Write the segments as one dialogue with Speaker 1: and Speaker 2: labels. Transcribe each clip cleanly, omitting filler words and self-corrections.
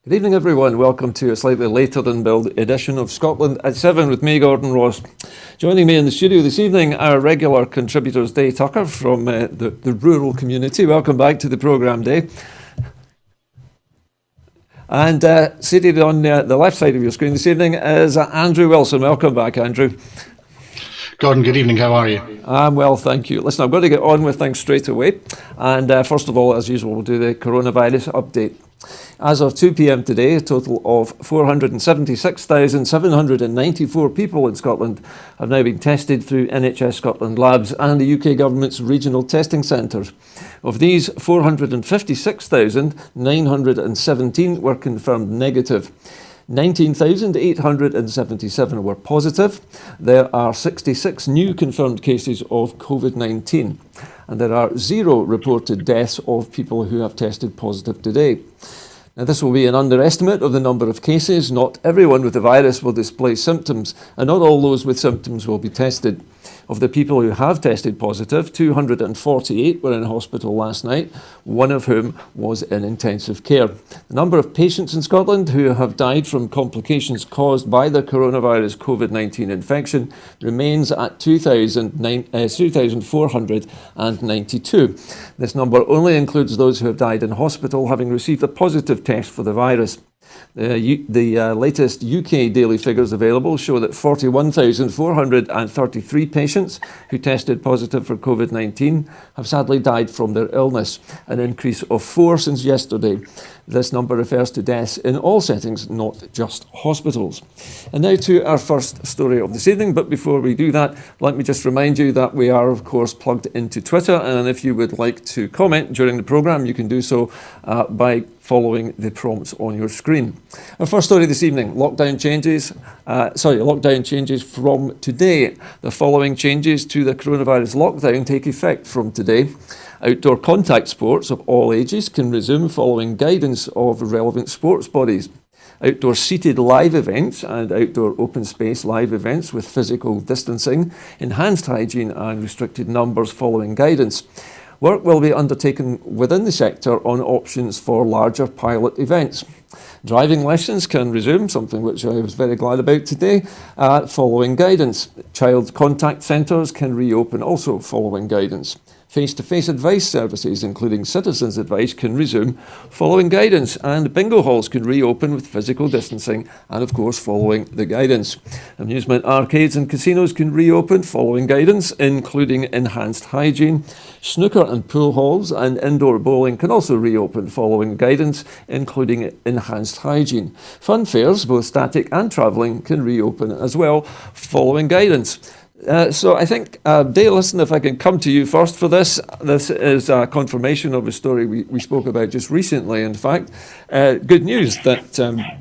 Speaker 1: Good evening, everyone. Welcome to a slightly later than billed edition of Scotland at 7 with me, Gordon Ross. Joining me in the studio this evening, our regular contributors, Day Tucker from the rural community. Welcome back to the programme, Day. And seated on the left side of your screen this evening is Andrew Wilson. Welcome back, Andrew.
Speaker 2: Gordon, good evening. How are you?
Speaker 1: I'm well, thank you. Listen, I've got to get on with things straight away. And first of all, as usual, we'll do the coronavirus update. As of 2 p.m. today, a total of 476,794 people in Scotland have now been tested through NHS Scotland labs and the UK Government's regional testing centres. Of these, 456,917 were confirmed negative. 19,877 were positive. There are 66 new confirmed cases of COVID-19, and there are 0 reported deaths of people who have tested positive today. Now, this will be an underestimate of the number of cases. Not everyone with the virus will display symptoms, and not all those with symptoms will be tested. Of the people who have tested positive, 248 were in hospital last night, one of whom was in intensive care. The number of patients in Scotland who have died from complications caused by the coronavirus COVID-19 infection remains at 2,492. This number only includes those who have died in hospital having received a positive test for the virus. The latest UK daily figures available show that 41,433 patients who tested positive for COVID-19 have sadly died from their illness, an increase of 4 since yesterday. This number refers to deaths in all settings, not just hospitals. And now to our first story of this evening. But before we do that, let me just remind you that we are, of course, plugged into Twitter. And if you would like to comment during the programme, you can do so by following the prompts on your screen. Our first story this evening, lockdown changes from today. The following changes to the coronavirus lockdown take effect from today. Outdoor contact sports of all ages can resume following guidance of relevant sports bodies. Outdoor seated live events and outdoor open space live events with physical distancing, enhanced hygiene and restricted numbers following guidance. Work will be undertaken within the sector on options for larger pilot events. Driving lessons can resume, something which I was very glad about today, following guidance. Child contact centres can reopen also following guidance. Face-to-face advice services, including citizens' advice, can resume following guidance, and bingo halls can reopen with physical distancing and, of course, following the guidance. Amusement arcades and casinos can reopen following guidance, including enhanced hygiene. Snooker and pool halls and indoor bowling can also reopen following guidance, including enhanced hygiene. Fun fairs, both static and travelling, can reopen as well following guidance. So I think, Dale, listen, if I can come to you first for this. This is a confirmation of a story we spoke about just recently, in fact. Good news that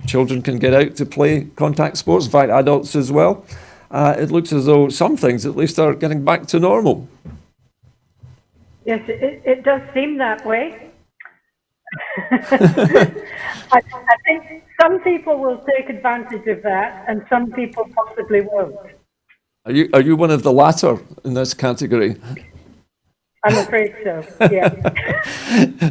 Speaker 1: children can get out to play contact sports, in fact, adults as well. It looks as though some things at least are getting back to normal.
Speaker 3: Yes, it does seem that way. I think some people will take advantage of that and some people possibly won't.
Speaker 1: Are you one of the latter in this category?
Speaker 3: I'm afraid so, yeah.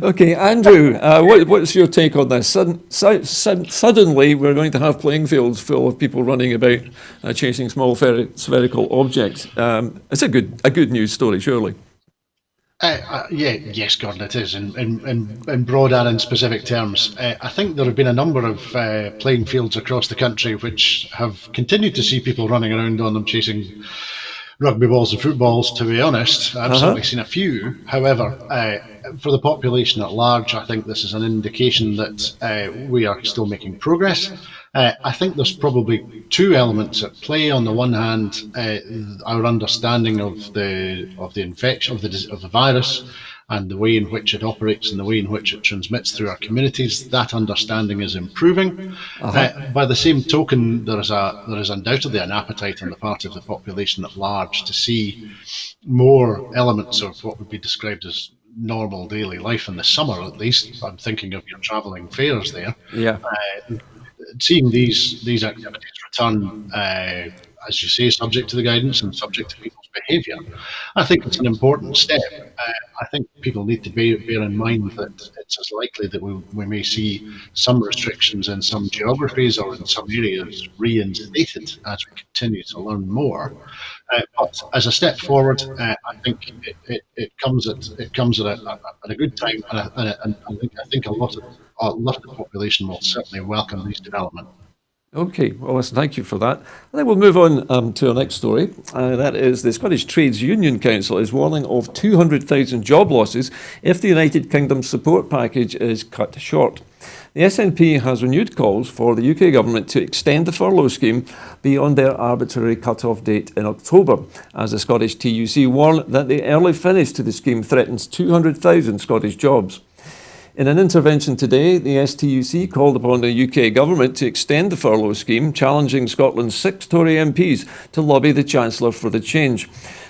Speaker 1: Okay, Andrew, what's your take on this? Suddenly, we're going to have playing fields full of people running about chasing small spherical objects. It's a good news story, surely.
Speaker 2: Yes, Gordon, it is. In broad and in specific terms, I think there have been a number of playing fields across the country which have continued to see people running around on them chasing rugby balls and footballs, to be honest. I've certainly seen a few. However, for the population at large, I think this is an indication that we are still making progress. I think there's probably two elements at play. On the one hand, our understanding of the infection of the virus and the way in which it operates and the way in which it transmits through our communities. That understanding is improving. By the same token, there is undoubtedly an appetite on the part of the population at large to see more elements of what would be described as normal daily life in the summer, at least. I'm thinking of your travelling fairs there.
Speaker 1: Yeah.
Speaker 2: Seeing these activities return, as you say, subject to the guidance and subject to people's behaviour, I think it's an important step. I think people need to bear in mind that it's as likely that we may see some restrictions in some geographies or in some areas reinstated as we continue to learn more. But as a step forward, I think it comes at a good time, and I think a lot of the population will certainly welcome these developments.
Speaker 1: Okay, well, listen, thank you for that. And then we'll move on to our next story. That is the Scottish Trades Union Council is warning of 200,000 job losses if the United Kingdom support package is cut short. The SNP has renewed calls for the UK government to extend the furlough scheme beyond their arbitrary cut-off date in October, as the Scottish TUC warn that the early finish to the scheme threatens 200,000 Scottish jobs. In an intervention today, the STUC called upon the UK government to extend the furlough scheme, challenging Scotland's 6 Tory MPs to lobby the Chancellor for the change.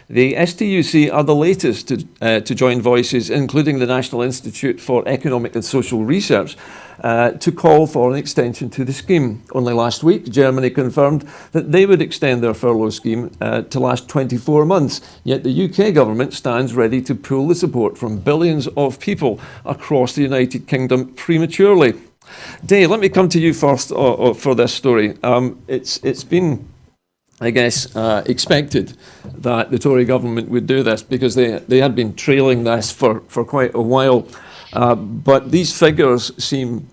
Speaker 1: The STUC are the latest to join voices, including the National Institute for Economic and Social Research, to call for an extension to the scheme. Only last week, Germany confirmed that they would extend their furlough scheme to last 24 months, yet the UK government stands ready to pull the support from billions of people across the United Kingdom prematurely. Dave, let me come to you first for this story. It's been, I guess, expected that the Tory government would do this because they had been trailing this for quite a while. But these figures seem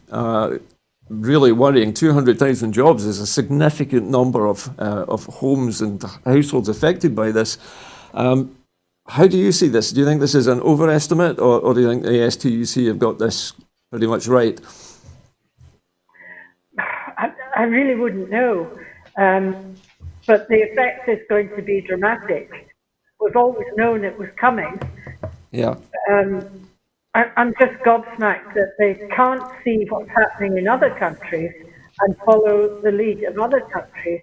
Speaker 1: really worrying. 200,000 jobs is a significant number of homes and households affected by this. How do you see this? Do you think this is an overestimate, or do you think the STUC have got this pretty much right?
Speaker 3: I really wouldn't know. But the effect is going to be dramatic. We've always known it was coming.
Speaker 1: Yeah.
Speaker 3: I'm just gobsmacked that they can't see what's happening in other countries and follow the lead of other countries.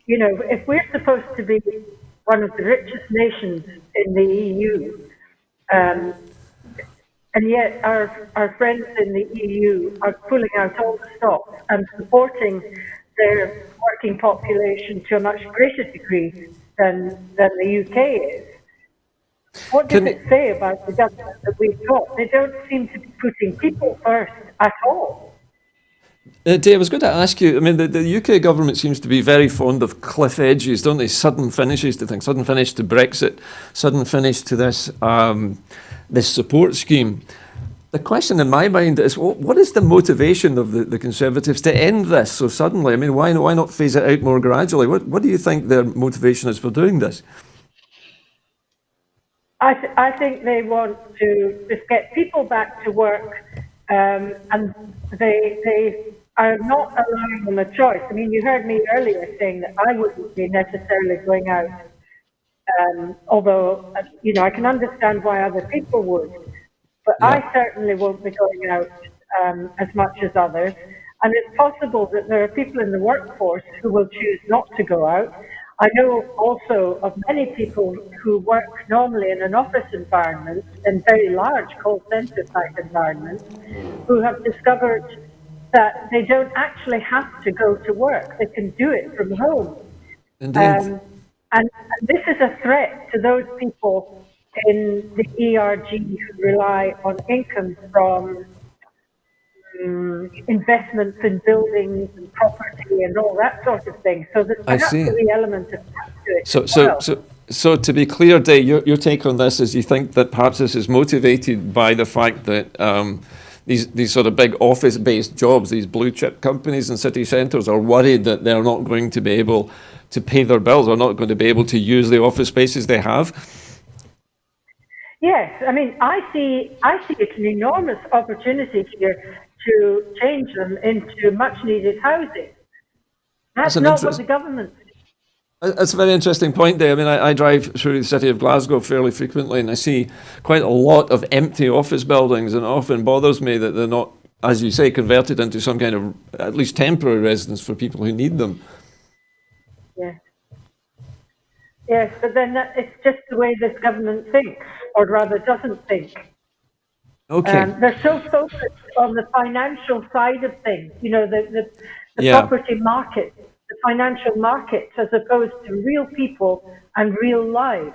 Speaker 3: You know, if we're supposed to be one of the richest nations in the EU, and yet our friends in the EU are pulling out all the stops and supporting their working population to a much greater degree than the UK is. What does it say about the government that we've got? They don't seem to be putting people first at all.
Speaker 1: Dave, I was going to ask you, I mean, the UK government seems to be very fond of cliff edges, don't they? Sudden finishes to things, sudden finish to Brexit, sudden finish to this this support scheme. The question in my mind is, what is the motivation of the Conservatives to end this so suddenly? I mean, why not phase it out more gradually? What do you think their motivation is for doing this?
Speaker 3: I think they want to just get people back to work, and they are not allowing them a choice. I mean, you heard me earlier saying that I wouldn't be necessarily going out, although, you know, I can understand why other people would. But yeah. I certainly won't be going out as much as others. And it's possible that there are people in the workforce who will choose not to go out. I know also of many people who work normally in an office environment, in very large call centre type environments, who have discovered that they don't actually have to go to work. They can do it from home.
Speaker 1: Indeed.
Speaker 3: And this is a threat to those people in the ERG who rely on income from investments in buildings and property and all that sort of thing. So there's perhaps the element of that to it.
Speaker 1: So to be clear, Dave, your take on this is you think that perhaps this is motivated by the fact that these sort of big office-based jobs, these blue-chip companies in city centres are worried that they're not going to be able to pay their bills, or not going to be able to use the office spaces they have?
Speaker 3: Yes, I mean, I see it an enormous opportunity here to change them into much-needed housing. That's not what the government.
Speaker 1: That's a very interesting point, Dave. I mean, I drive through the city of Glasgow fairly frequently, and I see quite a lot of empty office buildings, and it often bothers me that they're not, as you say, converted into some kind of at least temporary residence for people who need them.
Speaker 3: Yes. Yes, but then it's just the way this government thinks, or rather doesn't think.
Speaker 1: Okay.
Speaker 3: They're so focused on the financial side of things, you know, the property market, the financial market, as opposed to real people and real lives.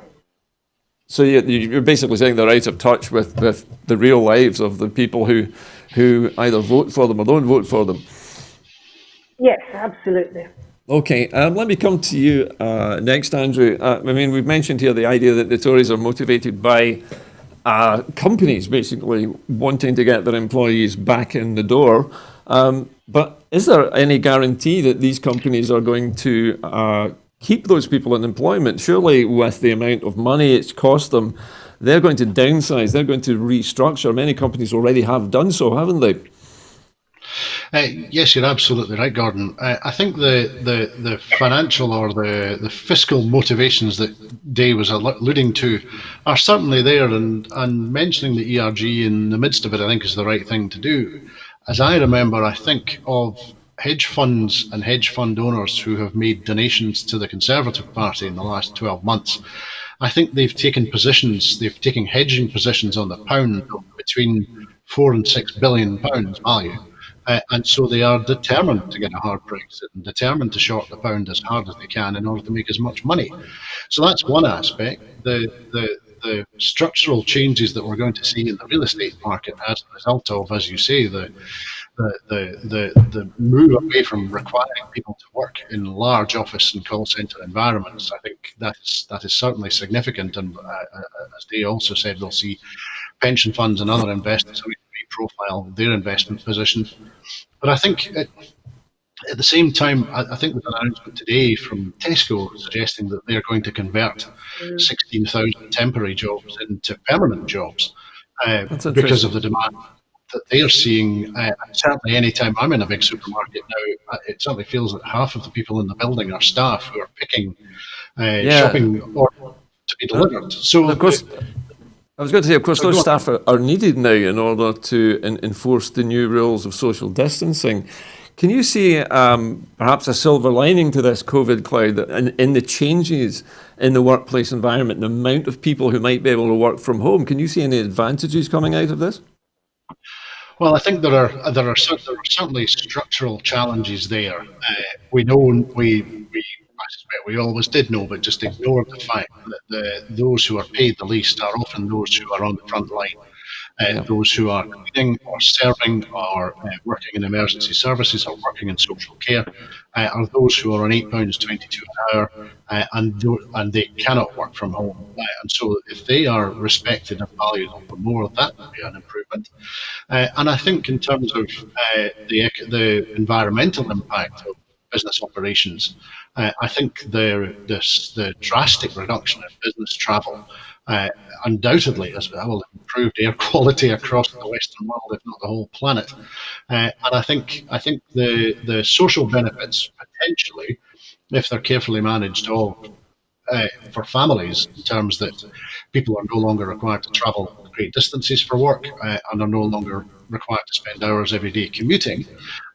Speaker 1: So you're basically saying they're out of touch with the real lives of the people who either vote for them or don't vote for them.
Speaker 3: Yes, absolutely.
Speaker 1: Okay, let me come to you next, Andrew. I mean, we've mentioned here the idea that the Tories are motivated by companies basically wanting to get their employees back in the door. But is there any guarantee that these companies are going to keep those people in employment? Surely with the amount of money it's cost them, they're going to downsize, they're going to restructure. Many companies already have done so, haven't they?
Speaker 2: Yes, you're absolutely right, Gordon. I think the financial or the fiscal motivations that Day was alluding to are certainly there, and mentioning the ERG in the midst of it, I think, is the right thing to do. As I remember, I think of hedge funds and hedge fund owners who have made donations to the Conservative Party in the last 12 months. I think they've taken hedging positions on the pound of between £4 and £6 billion value. And so they are determined to get a hard Brexit and determined to short the pound as hard as they can in order to make as much money. So that's one aspect. The structural changes that we're going to see in the real estate market as a result of, as you say, the move away from requiring people to work in large office and call centre environments. I think that is certainly significant. And as they also said, we'll see pension funds and other investors having to reprofile their investment positions. But I think at the same time, I think there's an announcement today from Tesco suggesting that they're going to convert 16,000 temporary jobs into permanent jobs because of the demand that they're seeing. Certainly, anytime I'm in a big supermarket now, it certainly feels that half of the people in the building are staff who are picking shopping orders to be delivered. So,
Speaker 1: of course, I was going to say, of course, those staff are needed now in order to enforce the new rules of social distancing. Can you see perhaps a silver lining to this COVID cloud in the changes in the workplace environment, the amount of people who might be able to work from home? Can you see any advantages coming out of this?
Speaker 2: Well, I think there are certainly structural challenges there. We know I suspect we always did know, but just ignored the fact that those who are paid the least are often those who are on the front line. Those who are cleaning or serving or working in emergency services or working in social care are those who are on £8.22 an hour and they cannot work from home. And so if they are respected and valued for more, that would be an improvement. And I think in terms of the environmental impact of business operations, I think the drastic reduction in business travel undoubtedly as well will improve air quality across the Western world, if not the whole planet. And I think the social benefits potentially, if they're carefully managed, for families in terms that people are no longer required to travel great distances for work and are no longer required to spend hours every day commuting.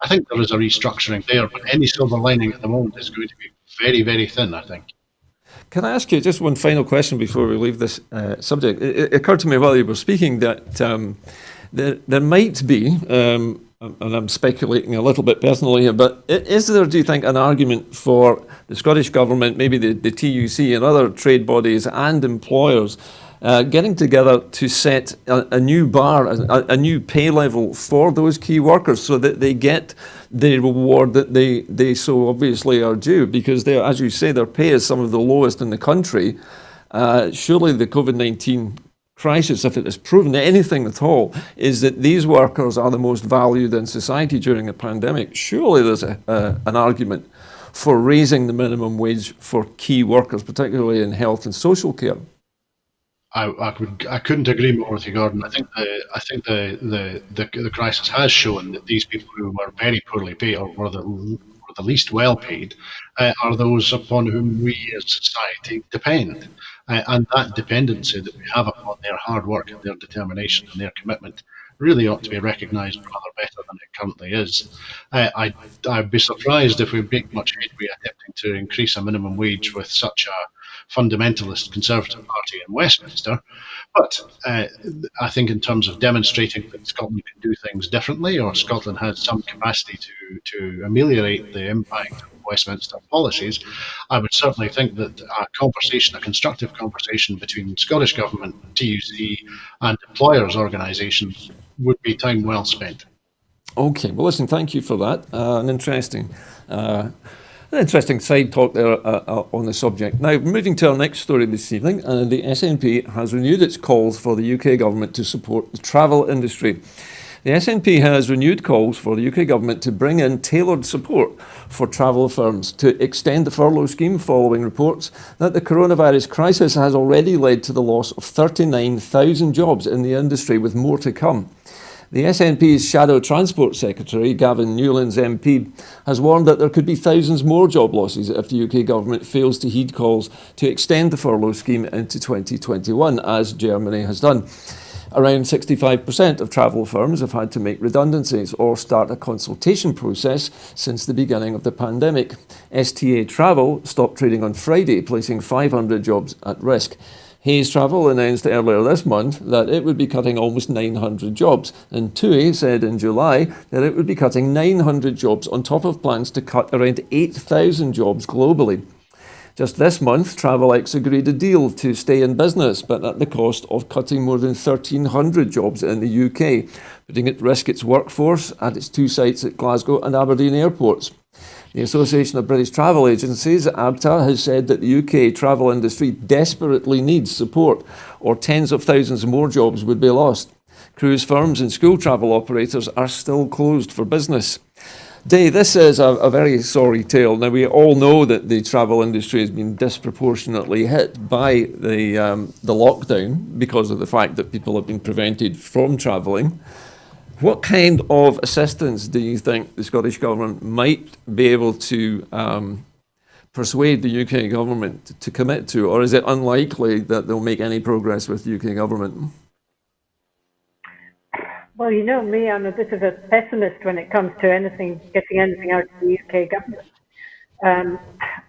Speaker 2: I think there is a restructuring there, but any silver lining at the moment is going to be very, very thin, I think.
Speaker 1: Can I ask you just one final question before we leave this subject? It occurred to me while you were speaking that there might be, and I'm speculating a little bit personally here, but is there, do you think, an argument for the Scottish Government, maybe the TUC and other trade bodies and employers getting together to set a new bar, a new pay level for those key workers so that they get the reward that they so obviously are due, because they, as you say, their pay is some of the lowest in the country. Surely the COVID-19 crisis, if it has proven anything at all, is that these workers are the most valued in society during a pandemic. Surely there's an argument for raising the minimum wage for key workers, particularly in health and social care.
Speaker 2: I couldn't agree more with you, Gordon. I think the crisis has shown that these people who were very poorly paid or were the least well paid are those upon whom we as society depend. And that dependency that we have upon their hard work and their determination and their commitment really ought to be recognised rather better than it currently is. I'd be surprised if we make much headway attempting to increase a minimum wage with such fundamentalist Conservative Party in Westminster. But I think in terms of demonstrating that Scotland can do things differently, or Scotland has some capacity to ameliorate the impact of Westminster policies, I would certainly think that a constructive conversation between Scottish Government, TUC and employers' organisations would be time well spent.
Speaker 1: Okay, well, listen, thank you for that. An interesting side talk there on the subject. Now, moving to our next story this evening, the SNP has renewed its calls for the UK government to support the travel industry. The SNP has renewed calls for the UK government to bring in tailored support for travel firms, to extend the furlough scheme following reports that the coronavirus crisis has already led to the loss of 39,000 jobs in the industry, with more to come. The SNP's Shadow Transport Secretary, Gavin Newlands MP, has warned that there could be thousands more job losses if the UK government fails to heed calls to extend the furlough scheme into 2021, as Germany has done. Around 65% of travel firms have had to make redundancies or start a consultation process since the beginning of the pandemic. STA Travel stopped trading on Friday, placing 500 jobs at risk. Hayes Travel announced earlier this month that it would be cutting almost 900 jobs, and TUI said in July that it would be cutting 900 jobs on top of plans to cut around 8,000 jobs globally. Just this month, Travelex agreed a deal to stay in business, but at the cost of cutting more than 1,300 jobs in the UK, putting at risk its workforce at its two sites at Glasgow and Aberdeen airports. The Association of British Travel Agencies, ABTA, has said that the UK travel industry desperately needs support, or tens of thousands more jobs would be lost. Cruise firms and school travel operators are still closed for business. Day, this is a very sorry tale. Now, we all know that the travel industry has been disproportionately hit by the lockdown because of the fact that people have been prevented from travelling. What kind of assistance do you think the Scottish Government might be able to persuade the UK Government to commit to, or is it unlikely that they'll make any progress with the UK Government?
Speaker 3: Well, you know me, I'm a bit of a pessimist when it comes to getting anything out of the UK government.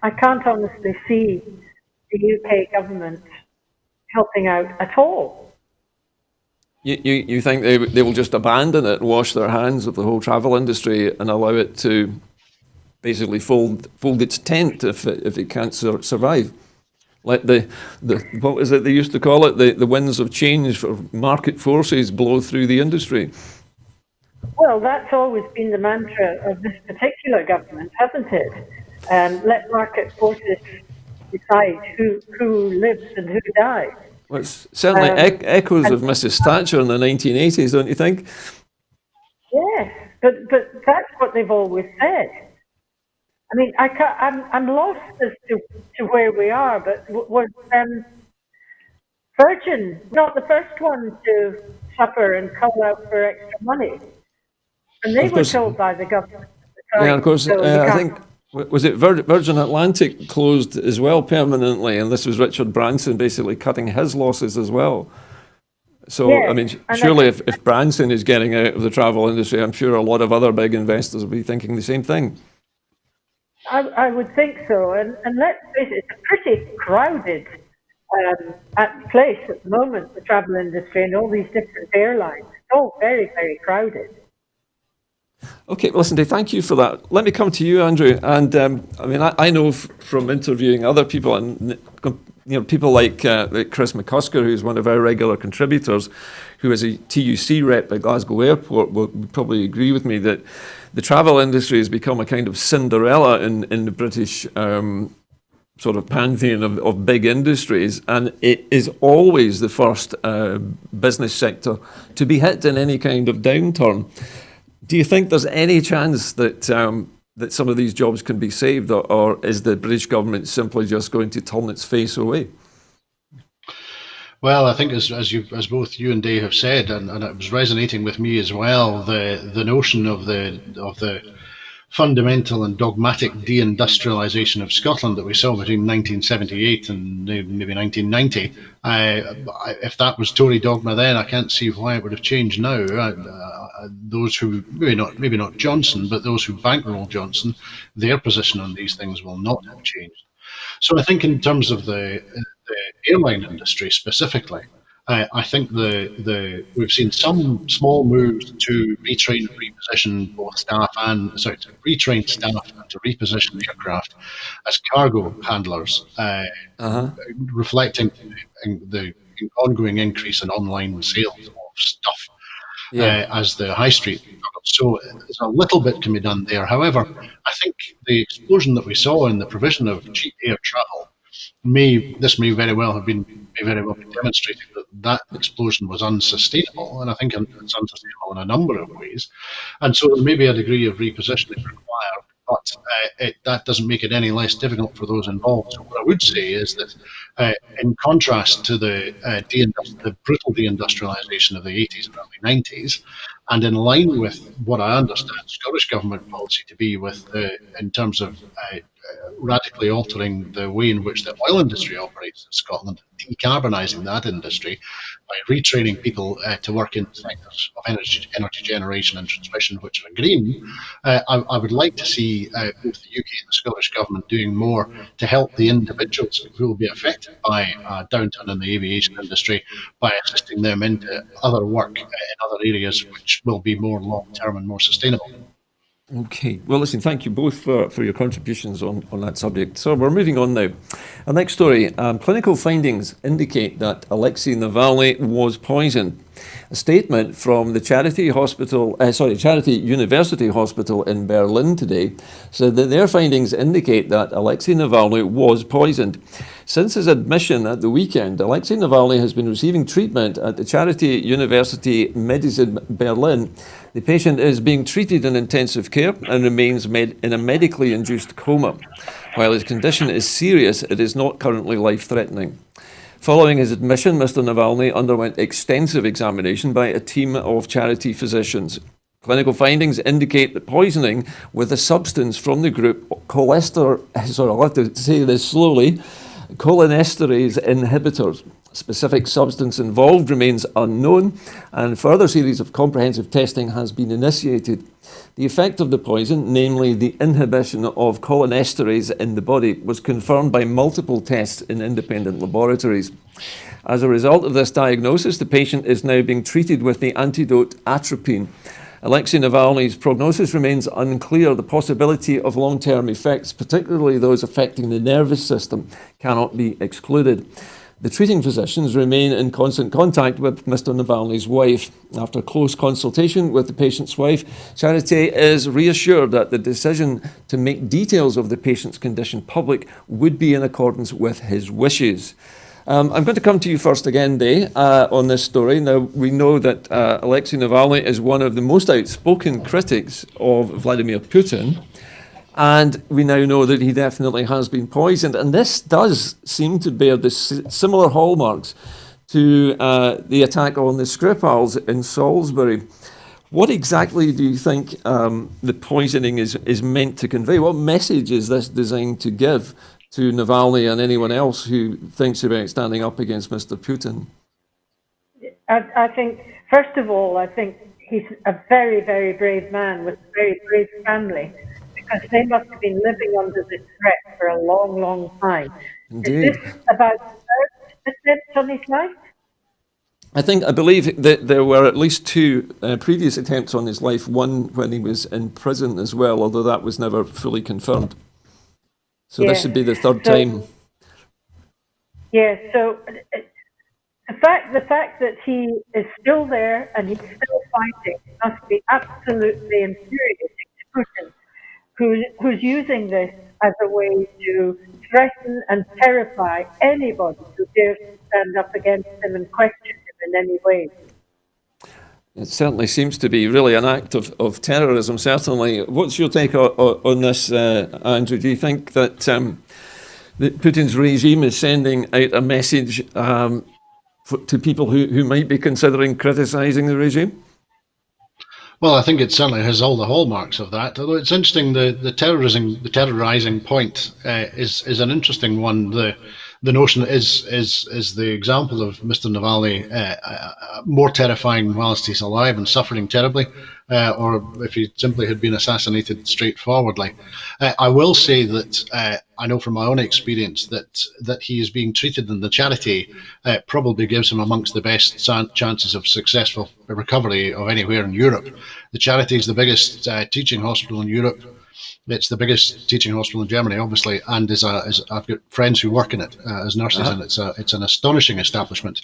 Speaker 3: I can't honestly see the UK government helping out at all.
Speaker 1: You think they will just abandon it and wash their hands of the whole travel industry and allow it to basically fold its tent if it can't survive? Let the what is it they used to call it? The winds of change for market forces blow through the industry.
Speaker 3: Well, that's always been the mantra of this particular government, hasn't it? Let market forces decide who lives and who dies.
Speaker 1: Well, it's certainly echoes of Mrs. Thatcher in the 1980s, don't you think?
Speaker 3: Yes, but that's what they've always said. I mean, I'm lost as to where we are, but was Virgin not the first one to suffer and call out for extra money? And they were told by the government at the time.
Speaker 1: Yeah, of course.
Speaker 3: So
Speaker 1: I think, was it Virgin Atlantic closed as well permanently, and this was Richard Branson basically cutting his losses as well. So,
Speaker 3: yes,
Speaker 1: I mean, surely if Branson is getting out of the travel industry, I'm sure a lot of other big investors will be thinking the same thing.
Speaker 3: I would think so, and let's face it, it's a pretty crowded place at the moment, the travel industry and all these different airlines. It's all very, very crowded.
Speaker 1: Okay, listen, Dave, thank you for that. Let me come to you, Andrew. And I mean, I know from interviewing other people, and people like Chris McCusker, who's one of our regular contributors, who is a TUC rep at Glasgow Airport, will probably agree with me that the travel industry has become a kind of Cinderella in the British sort of pantheon of big industries, and it is always the first business sector to be hit in any kind of downturn. Do you think there's any chance that that some of these jobs can be saved, or is the British government simply just going to turn its face away?
Speaker 2: Well, I think as both you and Dave have said, and it was resonating with me as well, the notion of the fundamental and dogmatic deindustrialisation of Scotland that we saw between 1978 and maybe 1990. If that was Tory dogma then, I can't see why it would have changed now. Those who maybe not Johnson, but those who bankroll Johnson, their position on these things will not have changed. So I think in terms of the airline industry specifically, I think we've seen some small moves to retrain and reposition both staff and sorry to retrain staff and to reposition aircraft as cargo handlers,
Speaker 1: Uh-huh.
Speaker 2: reflecting the ongoing increase in online sales of stuff
Speaker 1: Yeah.
Speaker 2: as the high street. So there's a little bit can be done there. However, I think the explosion that we saw in the provision of cheap air travel may very well have been may very well be demonstrating that that explosion was unsustainable, and I think it's unsustainable in a number of ways. And so there may be a degree of repositioning required, but that doesn't make it any less difficult for those involved. So what I would say is that, in contrast to the brutal deindustrialisation of the 80s and early 90s, and in line with what I understand Scottish Government policy to be in terms of radically altering the way in which the oil industry operates in Scotland, decarbonising that industry by retraining people to work in sectors of energy generation and transmission, which are green. I would like to see both the UK and the Scottish Government doing more to help the individuals who will be affected by a downturn in the aviation industry by assisting them into other work in other areas which will be more long-term and more sustainable.
Speaker 1: Okay. Well, listen, thank you both for your contributions on that subject. So we're moving on now. Our next story. Clinical findings indicate that Alexei Navalny was poisoned. A statement from the Charity University Hospital in Berlin today said that their findings indicate that Alexei Navalny was poisoned. Since his admission at the weekend, Alexei Navalny has been receiving treatment at the Charity University Medicine Berlin. The patient is being treated in intensive care and remains in a medically induced coma. While his condition is serious, it is not currently life-threatening. Following his admission, Mr. Navalny underwent extensive examination by a team of charity physicians. Clinical findings indicate that poisoning with a substance from the group I'll have to say this slowly, cholinesterase inhibitors. Specific substance involved remains unknown, and a further series of comprehensive testing has been initiated. The effect of the poison, namely the inhibition of cholinesterase in the body, was confirmed by multiple tests in independent laboratories. As a result of this diagnosis, the patient is now being treated with the antidote atropine. Alexei Navalny's prognosis remains unclear. The possibility of long-term effects, particularly those affecting the nervous system, cannot be excluded. The treating physicians remain in constant contact with Mr. Navalny's wife. After close consultation with the patient's wife, Charité is reassured that the decision to make details of the patient's condition public would be in accordance with his wishes. I'm going to come to you first again, Day, on this story. Now, we know that Alexei Navalny is one of the most outspoken critics of Vladimir Putin. And we now know that he definitely has been poisoned. And this does seem to bear the similar hallmarks to the attack on the Skripals in Salisbury. What exactly do you think the poisoning is meant to convey? What message is this designed to give to Navalny and anyone else who thinks about standing up against Mr. Putin?
Speaker 3: I think, first of all, I think he's a very, very brave man with a very brave family, because they must have been living under this threat for a long, long time.
Speaker 1: Indeed.
Speaker 3: Is this about the threat on his life?
Speaker 1: I believe that there were at least two previous attempts on his life, one when he was in prison as well, although that was never fully confirmed. So this should be the third time.
Speaker 3: Yeah, so the fact that he is still there and he's still fighting must be absolutely infuriating to Putin, who's using this as a way to threaten and terrify anybody who dares to stand up against him and question him in any way.
Speaker 1: It certainly seems to be really an act of terrorism, certainly. What's your take on this, Andrew? Do you think that Putin's regime is sending out a message to people who might be considering criticising the regime?
Speaker 2: Well, I think it certainly has all the hallmarks of that. Although it's interesting, the terrorising point is an interesting one. the notion is the example of Mr. Navalny more terrifying whilst he's alive and suffering terribly, or if he simply had been assassinated straightforwardly. I will say that I know from my own experience that he is being treated, and the charity probably gives him amongst the best chances of successful recovery of anywhere in Europe. The charity is the biggest teaching hospital in Europe. It's the biggest teaching hospital in Germany, obviously, and I've got friends who work in it as nurses, and it's an astonishing establishment.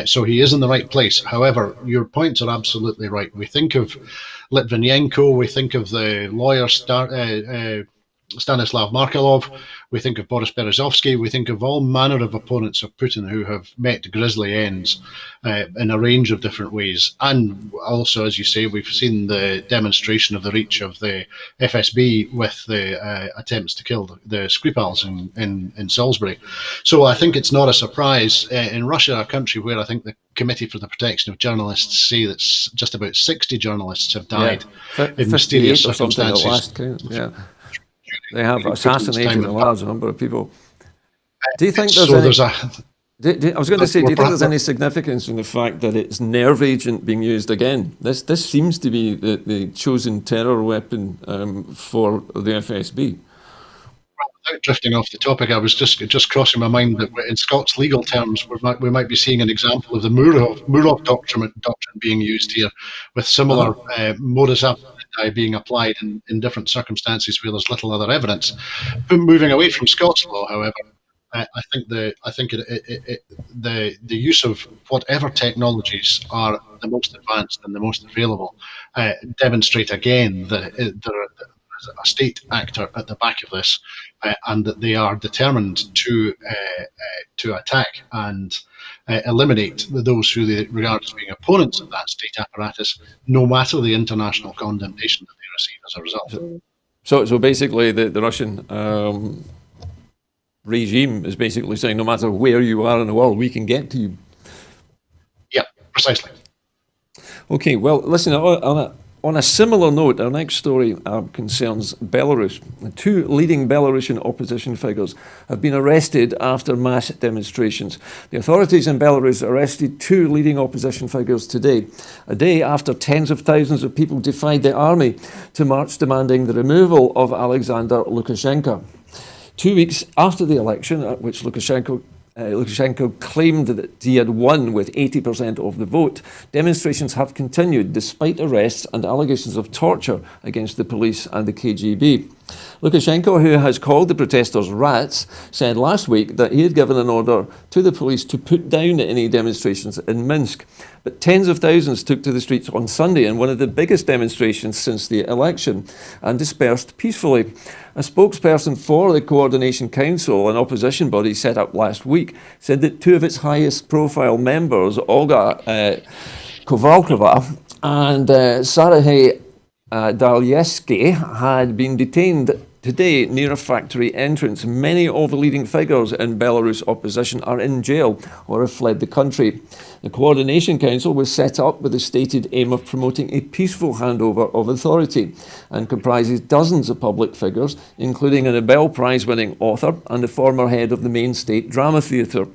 Speaker 2: So he is in the right place. However, your points are absolutely right. We think of Litvinenko, we think of the lawyer Stanislav Markelov, we think of Boris Berezovsky, we think of all manner of opponents of Putin who have met grisly ends in a range of different ways. And also, as you say, we've seen the demonstration of the reach of the FSB with the attempts to kill the Skripals in Salisbury. So I think it's not a surprise. In Russia, a country where I think the Committee for the Protection of Journalists say that just about 60 journalists have died in mysterious circumstances.
Speaker 1: Last count. Yeah. They have assassinated a large number of people. Do you think there's I was going to say, do you think there's any significance in the fact that it's nerve agent being used again? This seems to be the chosen terror weapon for the FSB.
Speaker 2: Without drifting off the topic, I was just crossing my mind that in Scots legal terms, we might be seeing an example of the Murov doctrine being used here, with similar modus operandi being applied in different circumstances where there's little other evidence. But moving away from Scots law, however, I think the use of whatever technologies are the most advanced and the most available demonstrate again that there is a state actor at the back of this, and that they are determined to attack and eliminate those who they regard as being opponents of that state apparatus, no matter the international condemnation that they receive as a result.
Speaker 1: So basically, the Russian regime is basically saying, no matter where you are in the world, we can get to you.
Speaker 2: Yeah, precisely.
Speaker 1: Okay, well, listen, on a similar note, our next story concerns Belarus. Two leading Belarusian opposition figures have been arrested after mass demonstrations. The authorities in Belarus arrested two leading opposition figures today, a day after tens of thousands of people defied the army to march demanding the removal of Alexander Lukashenko. 2 weeks after the election, at which Lukashenko claimed that he had won with 80% of the vote, demonstrations have continued despite arrests and allegations of torture against the police and the KGB. Lukashenko, who has called the protesters rats, said last week that he had given an order to the police to put down any demonstrations in Minsk. But tens of thousands took to the streets on Sunday in one of the biggest demonstrations since the election and dispersed peacefully. A spokesperson for the Coordination Council, an opposition body set up last week, said that two of its highest profile members, Olga Kovalkova and Sergei Dalyevsky, had been detained today near a factory entrance. Many of the leading figures in Belarus opposition are in jail or have fled the country. The Coordination Council was set up with the stated aim of promoting a peaceful handover of authority and comprises dozens of public figures, including a Nobel Prize-winning author and the former head of the main state drama theatre.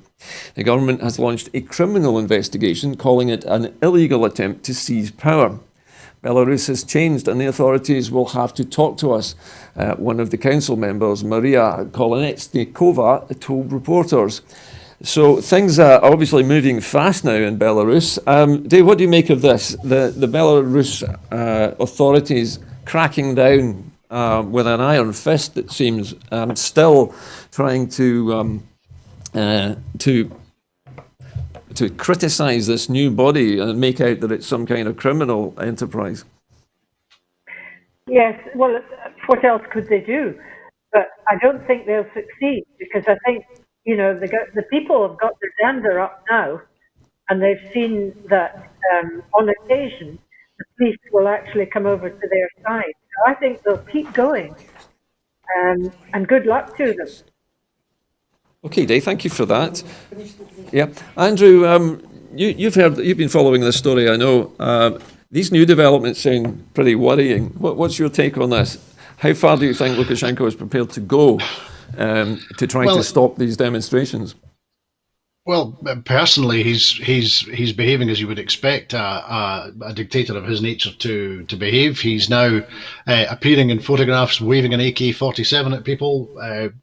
Speaker 1: The government has launched a criminal investigation, calling it an illegal attempt to seize power. Belarus has changed and the authorities will have to talk to us, one of the council members, Maria Kolonetsnikova, told reporters. So things are obviously moving fast now in Belarus. Dave, what do you make of this? The Belarus authorities cracking down with an iron fist, it seems, still trying to criticise this new body and make out that it's some kind of criminal enterprise.
Speaker 3: Yes, well, what else could they do? But I don't think they'll succeed, because I think, the people have got their dander up now, and they've seen that on occasion the police will actually come over to their side. So I think they'll keep going, and good luck to them.
Speaker 1: Okay, Dave, thank you for that. Yeah, Andrew, you've been following this story, I know. These new developments sound pretty worrying. What's your take on this? How far do you think Lukashenko is prepared to go to try to stop these demonstrations?
Speaker 2: Well, personally, he's behaving as you would expect a dictator of his nature to behave. He's now appearing in photographs, waving an AK-47 at people,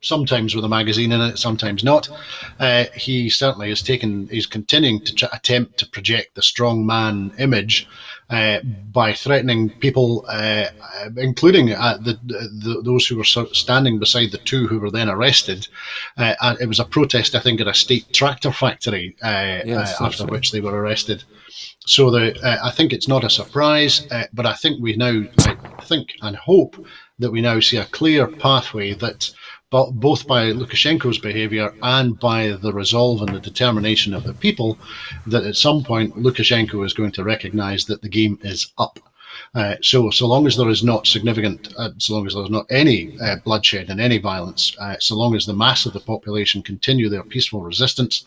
Speaker 2: sometimes with a magazine in it, sometimes not. He certainly he's continuing to attempt to project the strong man image by threatening people, including those who were standing beside the two who were then arrested. It was a protest, I think, at a state tractor factory after which they were arrested. So I think it's not a surprise, but I think I think and hope that we now see a clear pathway that both by Lukashenko's behaviour and by the resolve and the determination of the people, that at some point Lukashenko is going to recognise that the game is up. So long as there is not so long as there's not any bloodshed and any violence, so long as the mass of the population continue their peaceful resistance,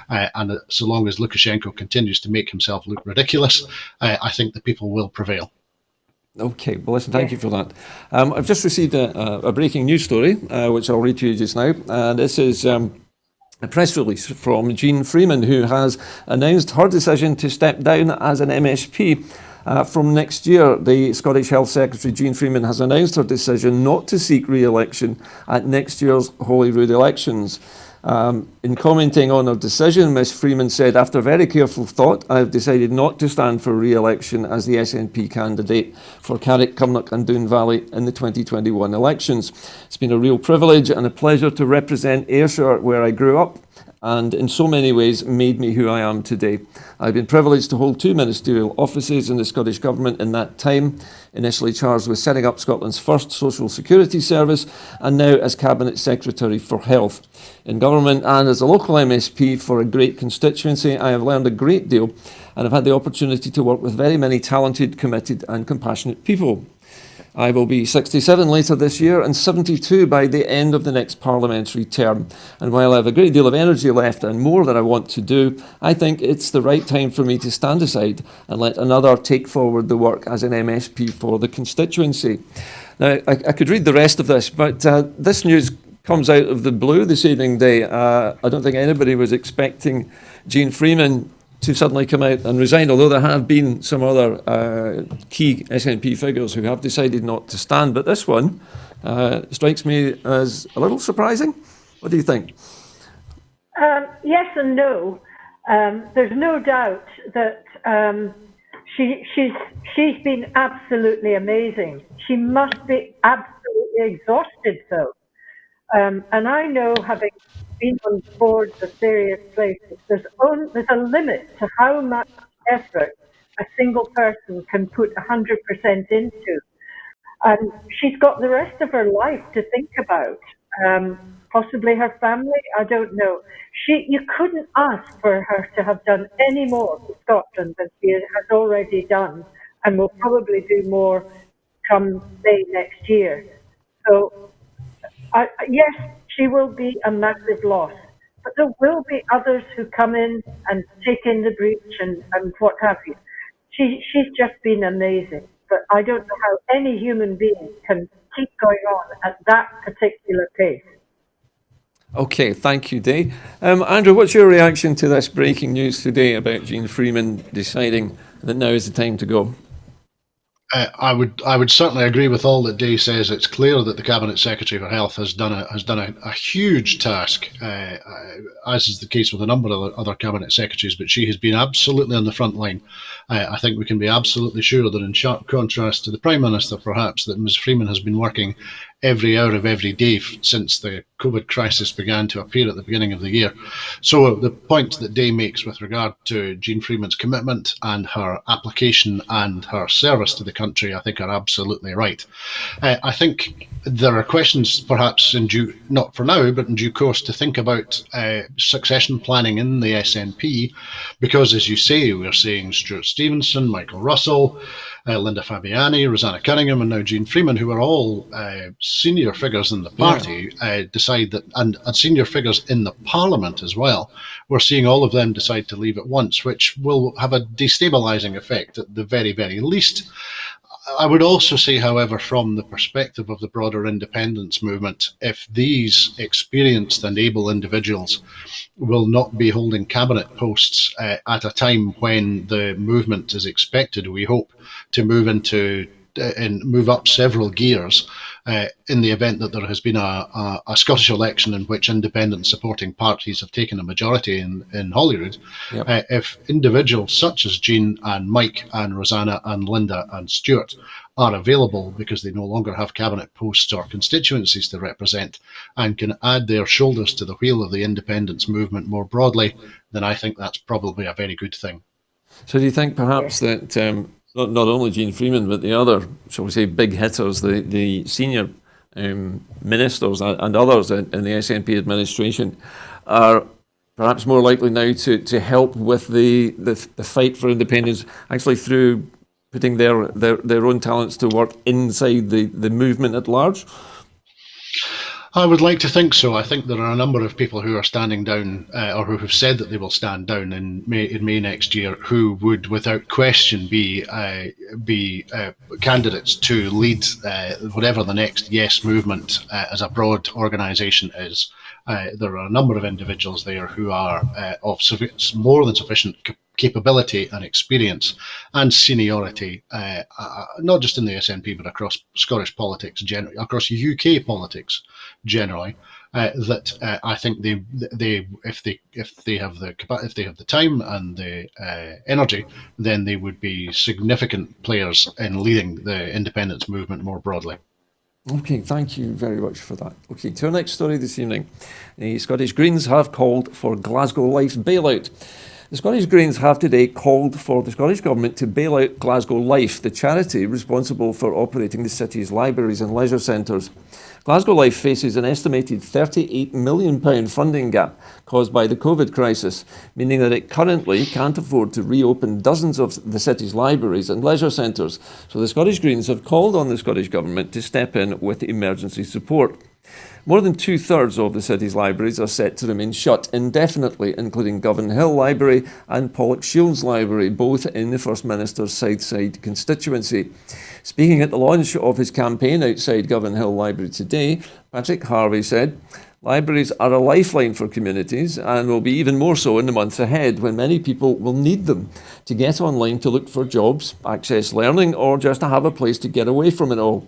Speaker 2: and so long as Lukashenko continues to make himself look ridiculous, I think the people will prevail.
Speaker 1: Okay, well, listen, thank you for that. I've just received a breaking news story, which I'll read to you just now. This is a press release from Jeane Freeman, who has announced her decision to step down as an MSP. From next year, the Scottish Health Secretary, Jeane Freeman, has announced her decision not to seek re-election at next year's Holyrood elections. In commenting on her decision, Ms Freeman said, "After very careful thought, I have decided not to stand for re-election as the SNP candidate for Carrick, Cumnock and Doon Valley in the 2021 elections. It's been a real privilege and a pleasure to represent Ayrshire, where I grew up, and in so many ways made me who I am today. I've been privileged to hold 2 ministerial offices in the Scottish Government in that time, initially charged with setting up Scotland's first social security service, and now as Cabinet Secretary for Health. In government and as a local MSP for a great constituency, I have learned a great deal and have had the opportunity to work with very many talented, committed and compassionate people. I will be 67 later this year and 72 by the end of the next parliamentary term. And while I have a great deal of energy left and more that I want to do, I think it's the right time for me to stand aside and let another take forward the work as an MSP for the constituency." Now, I could read the rest of this, but this news comes out of the blue this evening, Day. I don't think anybody was expecting Jeane Freeman to suddenly come out and resign, although there have been some other key SNP figures who have decided not to stand. But this one strikes me as a little surprising. What do you think?
Speaker 3: Yes and no. There's no doubt that she's been absolutely amazing. She must be absolutely exhausted, though. And I know, having been on board of various places, there's a limit to how much effort a single person can put 100% into. And she's got the rest of her life to think about, possibly her family, I don't know. You couldn't ask for her to have done any more for Scotland than she has already done, and will probably do more come May next year. So, yes, she will be a massive loss, but there will be others who come in and take in the breach and what have you. She's just been amazing, but I don't know how any human being can keep going on at that particular pace.
Speaker 1: Okay, thank you, Day. Andrew, what's your reaction to this breaking news today about Jeane Freeman deciding that now is the time to go?
Speaker 2: I would certainly agree with all that Day says. It's clear that the Cabinet Secretary for Health has done a huge task, as is the case with a number of other Cabinet Secretaries, but she has been absolutely on the front line. I think we can be absolutely sure that, in sharp contrast to the Prime Minister, perhaps, that Ms Freeman has been working every hour of every day since the COVID crisis began to appear at the beginning of the year. So the point that Day makes with regard to Jeane Freeman's commitment and her application and her service to the country, I think, are absolutely right. I think there are questions, perhaps not for now, but in due course, to think about succession planning in the SNP, because, as you say, we're seeing Stuart Stevenson, Michael Russell, Linda Fabiani, Rosanna Cunningham, and now Jeane Freeman, who are all senior figures in the party, decide that, and senior figures in the Parliament as well. We're seeing all of them decide to leave at once, which will have a destabilising effect at the very, very least. I would also say, however, from the perspective of the broader independence movement, if these experienced and able individuals will not be holding cabinet posts at a time when the movement is expected, we hope, to move into and move up several gears in the event that there has been a Scottish election in which independent supporting parties have taken a majority in Holyrood.
Speaker 1: Yep.
Speaker 2: If individuals such as Jeane and Mike and Rosanna and Linda and Stuart are available because they no longer have cabinet posts or constituencies to represent and can add their shoulders to the wheel of the independence movement more broadly, then I think that's probably a very good thing.
Speaker 1: So do you think perhaps that not only Jeane Freeman, but the other, shall we say, big hitters, the senior ministers and others in the SNP administration are perhaps more likely now to help with the fight for independence, actually through putting their own talents to work inside the movement at large?
Speaker 2: I would like to think so. I think there are a number of people who are standing down, or who have said that they will stand down in May next year, who would, without question, be candidates to lead whatever the next Yes movement as a broad organisation is. There are a number of individuals there who are of more than sufficient capability and experience and seniority, not just in the SNP but across Scottish politics generally, across UK politics generally. That I think if they have the time and the energy, then they would be significant players in leading the independence movement more broadly.
Speaker 1: Okay, thank you very much for that. Okay, to our next story this evening. The Scottish Greens have called for Glasgow Life bailout. The Scottish Greens have today called for the Scottish Government to bail out Glasgow Life, the charity responsible for operating the city's libraries and leisure centres. Glasgow Life faces an estimated £38 million funding gap caused by the COVID crisis, meaning that it currently can't afford to reopen dozens of the city's libraries and leisure centres. So the Scottish Greens have called on the Scottish Government to step in with emergency support. More than 2/3 of the city's libraries are set to remain shut indefinitely, including Govan Hill Library and Pollock Shields Library, both in the First Minister's Southside constituency. Speaking at the launch of his campaign outside Govan Hill Library today, Patrick Harvey said, "Libraries are a lifeline for communities and will be even more so in the months ahead when many people will need them to get online to look for jobs, access learning, or just to have a place to get away from it all.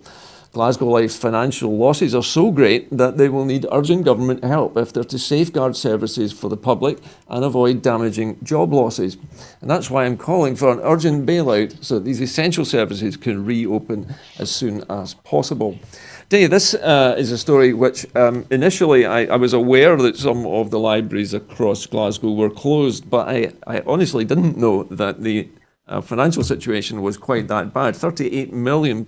Speaker 1: Glasgow Life's financial losses are so great that they will need urgent government help if they're to safeguard services for the public and avoid damaging job losses. And that's why I'm calling for an urgent bailout so that these essential services can reopen as soon as possible." Dave, this is a story which initially I was aware that some of the libraries across Glasgow were closed, but I honestly didn't know that the financial situation was quite that bad. £38 million.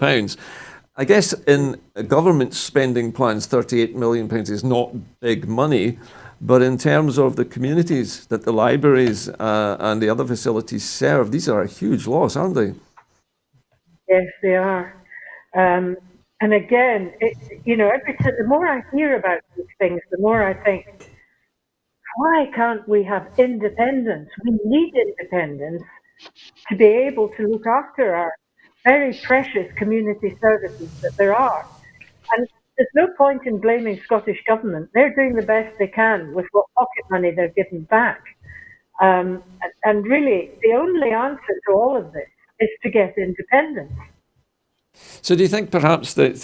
Speaker 1: I guess in government spending plans, £38 million is not big money, but in terms of the communities that the libraries and the other facilities serve, these are a huge loss, aren't they?
Speaker 3: Yes, they are. And again, the more I hear about these things, the more I think, why can't we have independence? We need independence to be able to look after our very precious community services that there are. And there's no point in blaming Scottish Government. They're doing the best they can with what pocket money they're given back. And really, the only answer to all of this is to get independence.
Speaker 1: So do you think perhaps that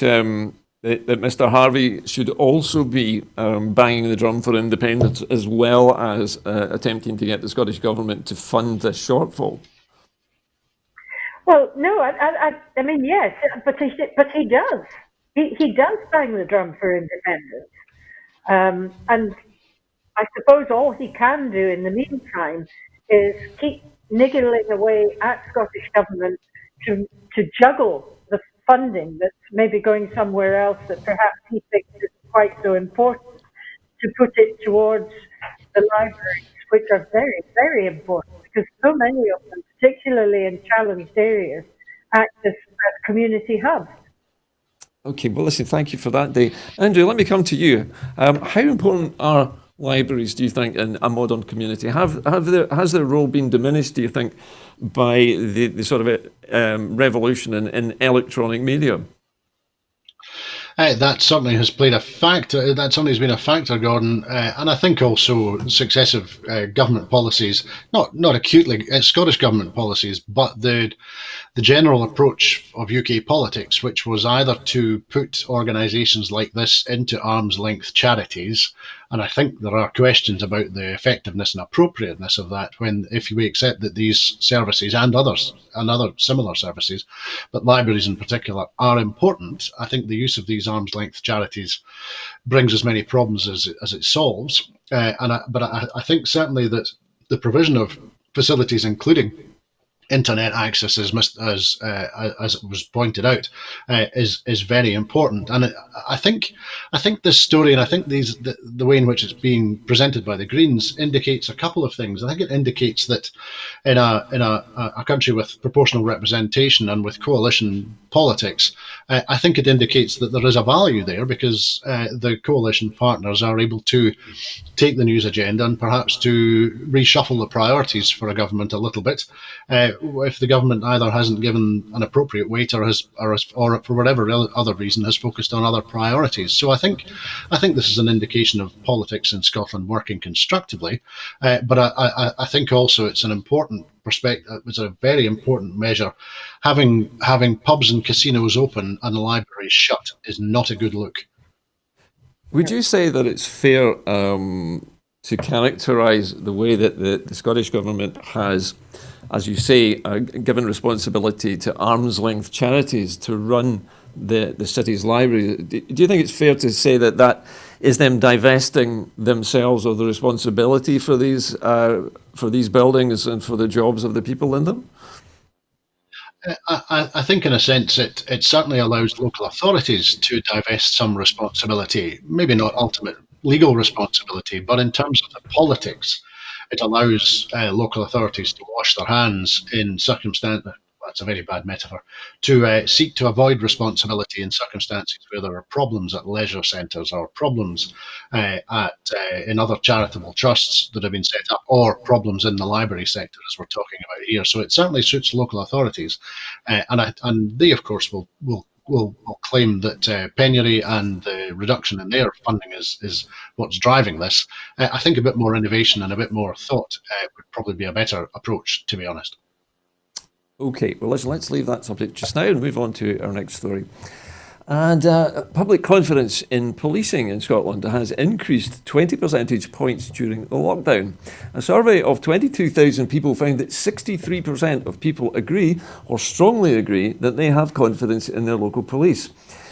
Speaker 1: Mr. Harvey should also be banging the drum for independence as well as attempting to get the Scottish Government to fund this shortfall?
Speaker 3: Well, no, I mean, yes, but he does. He does bang the drum for independence. And I suppose all he can do in the meantime is keep niggling away at Scottish Government to juggle the funding that's maybe going somewhere else that perhaps he thinks is quite so important, to put it towards the libraries, which are very, very important, because so many of them, particularly in challenged areas, act as community hubs. Okay,
Speaker 1: well, listen, thank you for that, Dave. Andrew, let me come to you. How important are libraries, do you think, in a modern community? Has their role been diminished, do you think, by the sort of revolution in electronic media?
Speaker 2: That certainly has played a factor. That certainly has been a factor, Gordon, and I think also successive government policies, not acutely Scottish government policies, but the general approach of UK politics, which was either to put organisations like this into arm's length charities. And I think there are questions about the effectiveness and appropriateness of that if we accept that these services and others and other similar services, but libraries in particular, are important. I think the use of these arm's length charities brings as many problems as it solves. But I think certainly that the provision of facilities, including internet access, as was pointed out, is very important. And I think this story, and I think the way in which it's being presented by the Greens, indicates a couple of things. I think it indicates that in a country with proportional representation and with coalition politics, I think it indicates that there is a value there, because the coalition partners are able to take the news agenda and perhaps to reshuffle the priorities for a government a little bit. If the government either hasn't given an appropriate weight or for whatever other reason has focused on other priorities. So I think this is an indication of politics in Scotland working constructively, but I think also it's an important perspective. It's a very important measure. Having pubs and casinos open and the libraries shut is not a good look.
Speaker 1: Would you say that it's fair to characterise the way that the Scottish Government has, as you say, given responsibility to arm's length charities to run the city's libraries? Do you think it's fair to say that is them divesting themselves of the responsibility for these buildings and for the jobs of the people in them?
Speaker 2: I think in a sense it certainly allows local authorities to divest some responsibility, maybe not ultimate legal responsibility, but in terms of the politics, it allows local authorities to wash their hands in circumstances. That's a very bad metaphor. To seek to avoid responsibility in circumstances where there are problems at leisure centres or problems in other charitable trusts that have been set up, or problems in the library sector, as we're talking about here. So it certainly suits local authorities, and they, of course, will claim that penury and the reduction in their funding is what's driving this. I think a bit more innovation and a bit more thought would probably be a better approach, to be honest.
Speaker 1: Okay, well, let's leave that subject just now and move on to our next story. And public confidence in policing in Scotland has increased 20 percentage points during the lockdown. A survey of 22,000 people found that 63% of people agree or strongly agree that they have confidence in their local police.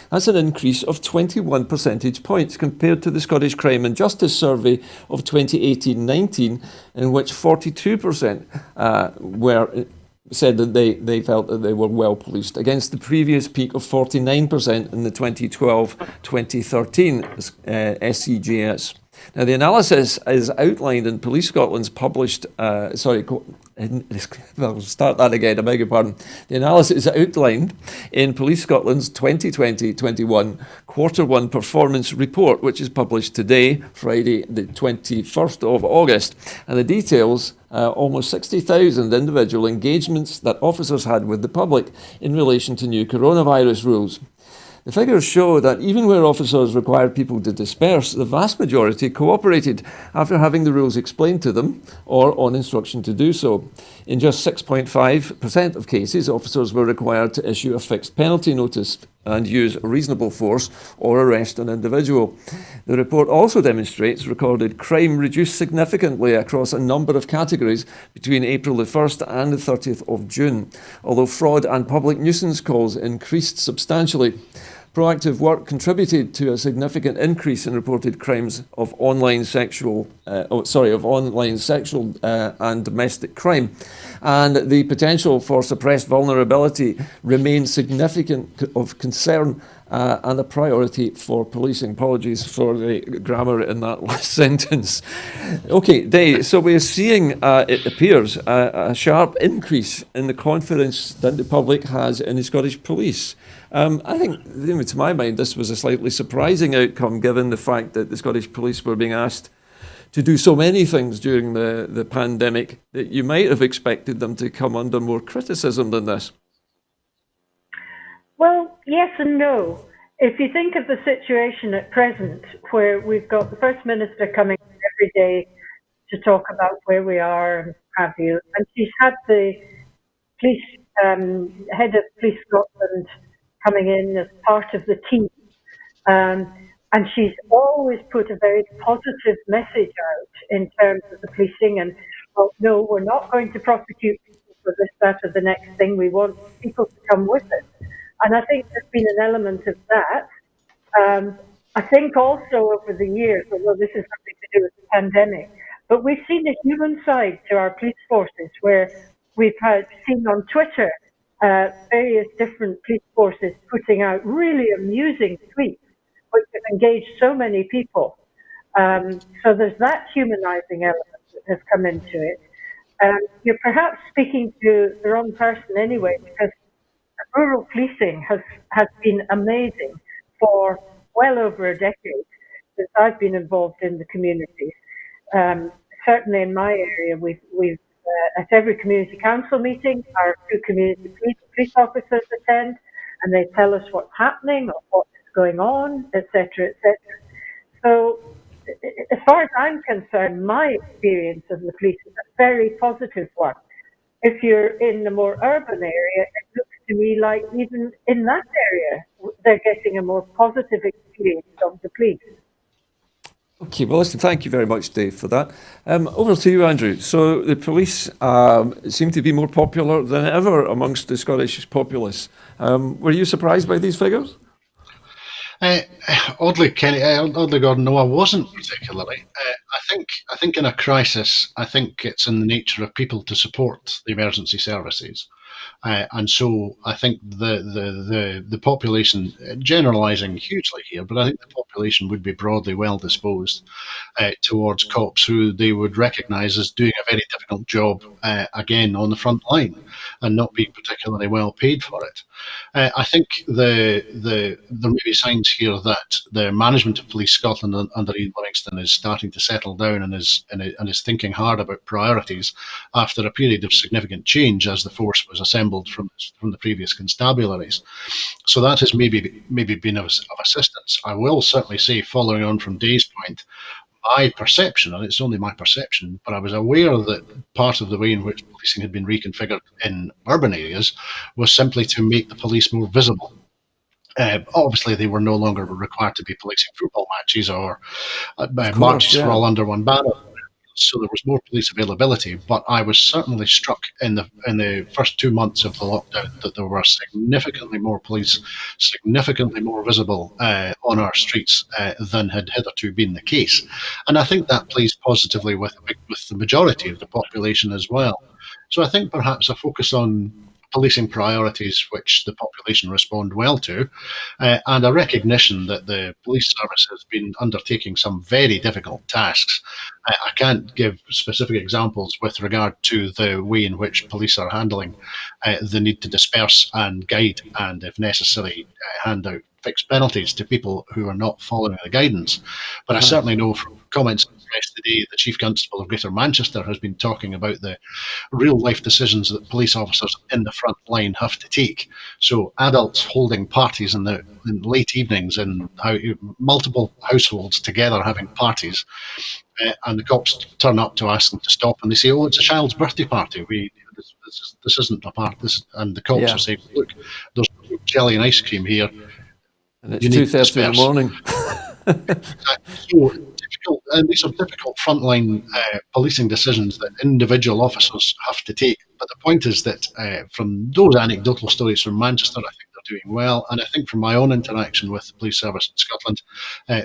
Speaker 1: That's an increase of 21 percentage points compared to the Scottish Crime and Justice Survey of 2018-19, in which 42% said that they felt that they were well policed, against the previous peak of 49% in the 2012-2013 SCJS. Now, the analysis is outlined in Police Scotland's published, I'll start that again, I beg your pardon. The analysis is outlined in Police Scotland's 2020-21 Quarter 1 Performance Report, which is published today, Friday, the 21st of August. And the details almost 60,000 individual engagements that officers had with the public in relation to new coronavirus rules. The figures show that even where officers required people to disperse, the vast majority cooperated after having the rules explained to them or on instruction to do so. In just 6.5% of cases, officers were required to issue a fixed penalty notice and use reasonable force or arrest an individual. The report also demonstrates recorded crime reduced significantly across a number of categories between April the 1st and the 30th of June, although fraud and public nuisance calls increased substantially. Proactive work contributed to a significant increase in reported crimes of online sexual and domestic crime, and the potential for suppressed vulnerability remains significant of concern and a priority for policing. Apologies for the grammar in that last sentence. Okay, Dave, so we're seeing, it appears, a sharp increase in the confidence that the public has in the Scottish police. I think, to my mind, this was a slightly surprising outcome, given the fact that the Scottish police were being asked to do so many things during the pandemic that you might have expected them to come under more criticism than this.
Speaker 3: Well, yes and no. If you think of the situation at present, where we've got the First Minister coming every day to talk about where we are and have you, and she's had the police head of Police Scotland coming in as part of the team, and she's always put a very positive message out in terms of the policing. And well, no, we're not going to prosecute people for this, that, or the next thing. We want people to come with us. And I think there's been an element of that. I think also over the years, although this is nothing to do with the pandemic, but we've seen a human side to our police forces, where we've seen on Twitter various different police forces putting out really amusing tweets, which have engaged so many people. So there's that humanizing element that has come into it. You're perhaps speaking to the wrong person anyway, because rural policing has been amazing for well over a decade since I've been involved in the communities. Certainly in my area, we've at every community council meeting, our 2 community police officers attend, and they tell us what's happening or what's going on, etc., etc. So, as far as I'm concerned, my experience of the police is a very positive one. If you're in the more urban area, it looks to me like even in that area, they're getting a more positive experience of the police.
Speaker 1: Okay, well, listen, thank you very much, Dave, for that. Over to you, Andrew. So the police seem to be more popular than ever amongst the Scottish populace. Were you surprised by these figures?
Speaker 2: Oddly, Gordon, no, I wasn't particularly. I think in a crisis, I think it's in the nature of people to support the emergency services. And so I think the population, generalising hugely here, but I think the population would be broadly well disposed towards cops who they would recognise as doing a very difficult job, again, on the front line, and not being particularly well paid for it. I think there may be signs here that the management of Police Scotland under Ian Livingston is starting to settle down and is thinking hard about priorities after a period of significant change as the force was assembled from the previous constabularies. So that has maybe been of assistance. I will certainly say, following on from Dave's point, my perception, and it's only my perception, but I was aware that part of the way in which policing had been reconfigured in urban areas was simply to make the police more visible. Obviously, they were no longer required to be policing football matches or marches for all under one banner. So there was more police availability, but I was certainly struck in the first 2 months of the lockdown that there were significantly more police, significantly more visible on our streets than had hitherto been the case. And I think that plays positively with the majority of the population as well. So I think perhaps a focus on policing priorities which the population respond well to, and a recognition that the police service has been undertaking some very difficult tasks. I can't give specific examples with regard to the way in which police are handling the need to disperse and guide, and if necessary, hand out fixed penalties to people who are not following the guidance. But I certainly know from comments expressed today, the Chief Constable of Greater Manchester has been talking about the real life decisions that police officers in the front line have to take. So adults holding parties in late evenings and multiple households together having parties, and the cops turn up to ask them to stop, and they say, "Oh, it's a child's birthday party. This isn't a part." And the cops are saying, "Look, there's jelly and ice cream here.
Speaker 1: And it's 2:30 in the morning."
Speaker 2: So difficult, and these are difficult frontline policing decisions that individual officers have to take. But the point is that from those anecdotal stories from Manchester, I think they're doing well. And I think from my own interaction with the police service in Scotland,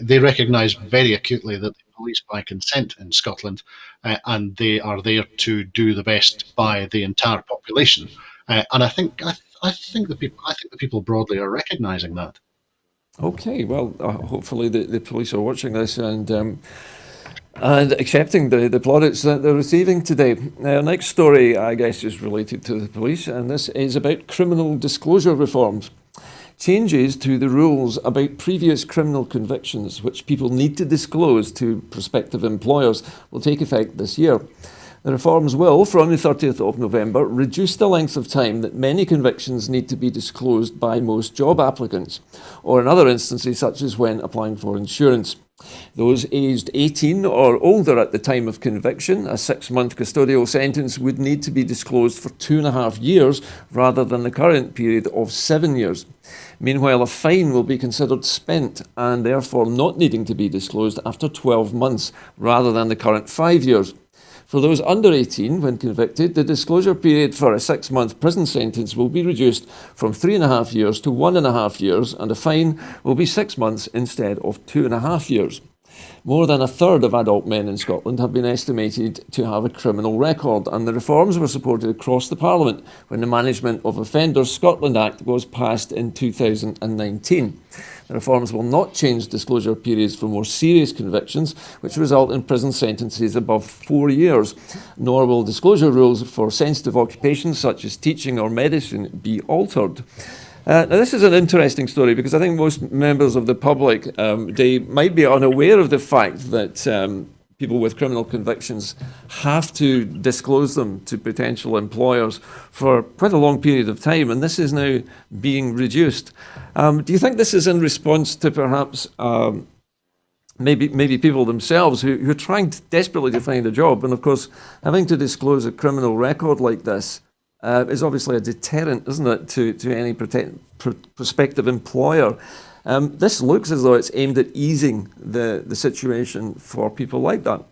Speaker 2: they recognise very acutely that they police by consent in Scotland, and they are there to do the best by the entire population. And I think the people broadly are recognising that.
Speaker 1: Okay, well, hopefully the police are watching this and accepting the plaudits that they're receiving today. Our next story, I guess, is related to the police, and this is about criminal disclosure reforms. changes to the rules about previous criminal convictions, which people need to disclose to prospective employers, will take effect this year. The reforms will, from the 30th of November, reduce the length of time that many convictions need to be disclosed by most job applicants, or in other instances such as when applying for insurance. Those aged 18 or older at the time of conviction, a 6-month custodial sentence would need to be disclosed for 2.5 years rather than the current period of 7 years. Meanwhile, a fine will be considered spent and therefore not needing to be disclosed after 12 months rather than the current 5 years. For those under 18, when convicted, the disclosure period for a 6-month prison sentence will be reduced from 3.5 years to 1.5 years, and a fine will be 6 months instead of 2.5 years. More than a third of adult men in Scotland have been estimated to have a criminal record, and the reforms were supported across the Parliament when the Management of Offenders Scotland Act was passed in 2019. The reforms will not change disclosure periods for more serious convictions, which result in prison sentences above 4 years, nor will disclosure rules for sensitive occupations such as teaching or medicine be altered. Now, this is an interesting story because I think most members of the public they might be unaware of the fact that people with criminal convictions have to disclose them to potential employers for quite a long period of time, and this is now being reduced. Do you think this is in response to perhaps maybe people themselves who are trying desperately to find a job, and of course having to disclose a criminal record like this is obviously a deterrent, isn't it, to any prospective employer? This looks as though it's aimed at easing the situation for people like that.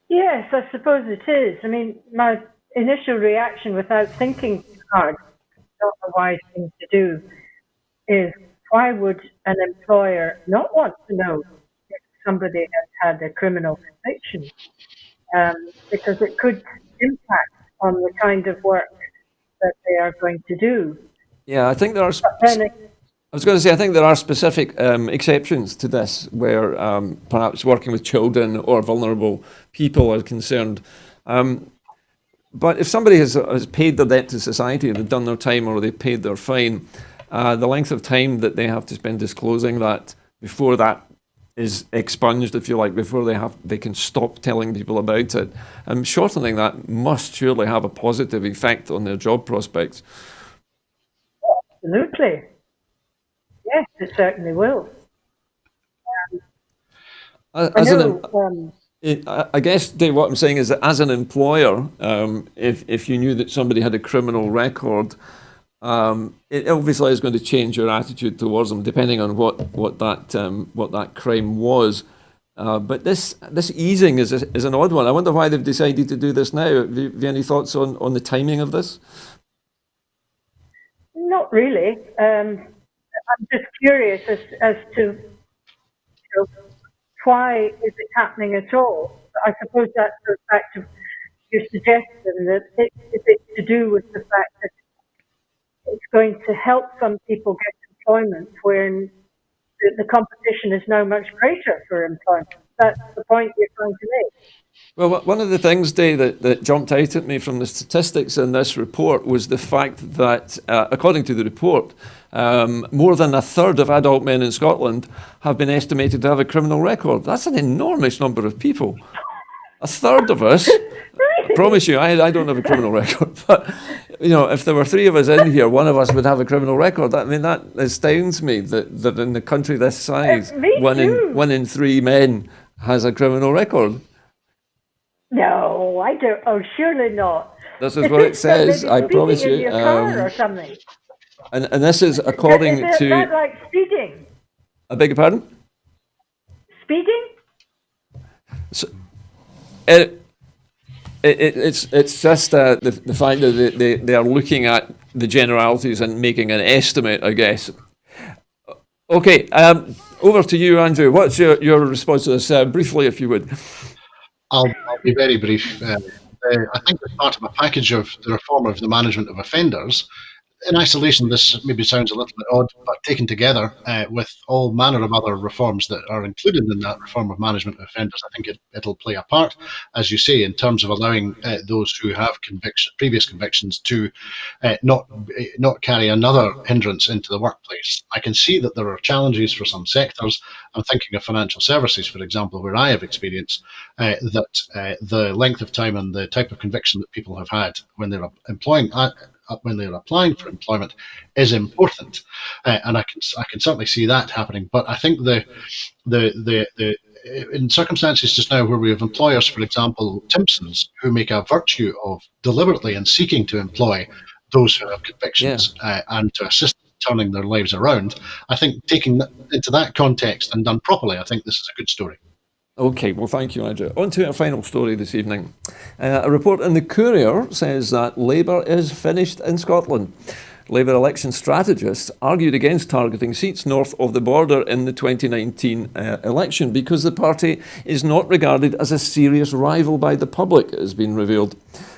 Speaker 3: Yes, I suppose it is. I mean, my initial reaction without thinking hard, not a wise thing to do, is why would an employer not want to know if somebody has had a criminal conviction? Because it could impact on the kind of work that they are going to do.
Speaker 1: Yeah, I think there are. I was going to say, I think there are specific exceptions to this, where perhaps working with children or vulnerable people are concerned. But if somebody has paid their debt to society, they've done their time or they've paid their fine, the length of time that they have to spend disclosing that before that is expunged, if you like, before they can stop telling people about it, shortening that must surely have a positive effect on their job prospects.
Speaker 3: Absolutely. Yes, it certainly will.
Speaker 1: I guess, Dave, what I'm saying is that as an employer, if you knew that somebody had a criminal record, it obviously is going to change your attitude towards them, depending on what that crime was. But this easing is an odd one. I wonder why they've decided to do this now. Have you any thoughts on the timing of this?
Speaker 3: Not really. I'm just curious as to why is it happening at all. I suppose that goes back to your suggestion that it's to do with the fact that it's going to help some people get employment when the competition is now much greater for employment. That's the point you're trying to make.
Speaker 1: Well, one of the things, Dave, that jumped out at me from the statistics in this report was the fact that, according to the report, more than a third of adult men in Scotland have been estimated to have a criminal record. That's an enormous number of people. A third of us, I promise you, I don't have a criminal record, but if there were 3 of us in here, one of us would have a criminal record. I mean, that astounds me that in a country this size, one in 3 men has a criminal record.
Speaker 3: No, I don't. Oh, surely not.
Speaker 1: This is what it says. I promise you.
Speaker 3: Your car or something.
Speaker 1: And this is according to. Is
Speaker 3: that like speeding?
Speaker 1: I beg your pardon?
Speaker 3: Speeding?
Speaker 1: So, it's just the fact that they are looking at the generalities and making an estimate, I guess. Okay, over to you, Andrew. What's your response to this? Briefly, if you would.
Speaker 2: I'll be very brief. I think as part of a package of the reform of the management of offenders, in isolation, this maybe sounds a little bit odd, but taken together with all manner of other reforms that are included in that reform of management of offenders, I think it'll play a part, as you say, in terms of allowing those who have previous convictions to not carry another hindrance into the workplace. I can see that there are challenges for some sectors. I'm thinking of financial services, for example, where I have experience that the length of time and the type of conviction that people have had when they're when they're applying for employment is important, and I can certainly see that happening. But I think the in circumstances just now where we have employers, for example, Timpsons, who make a virtue of deliberately and seeking to employ those who have convictions and to assist in turning their lives around, I think taking that into that context and done properly, I think this is a good story.
Speaker 1: Okay, well, thank you, Andrew. On to our final story this evening. A report in the Courier says that Labour is finished in Scotland. Labour election strategists argued against targeting seats north of the border in the 2019 election because the party is not regarded as a serious rival by the public, it has been revealed.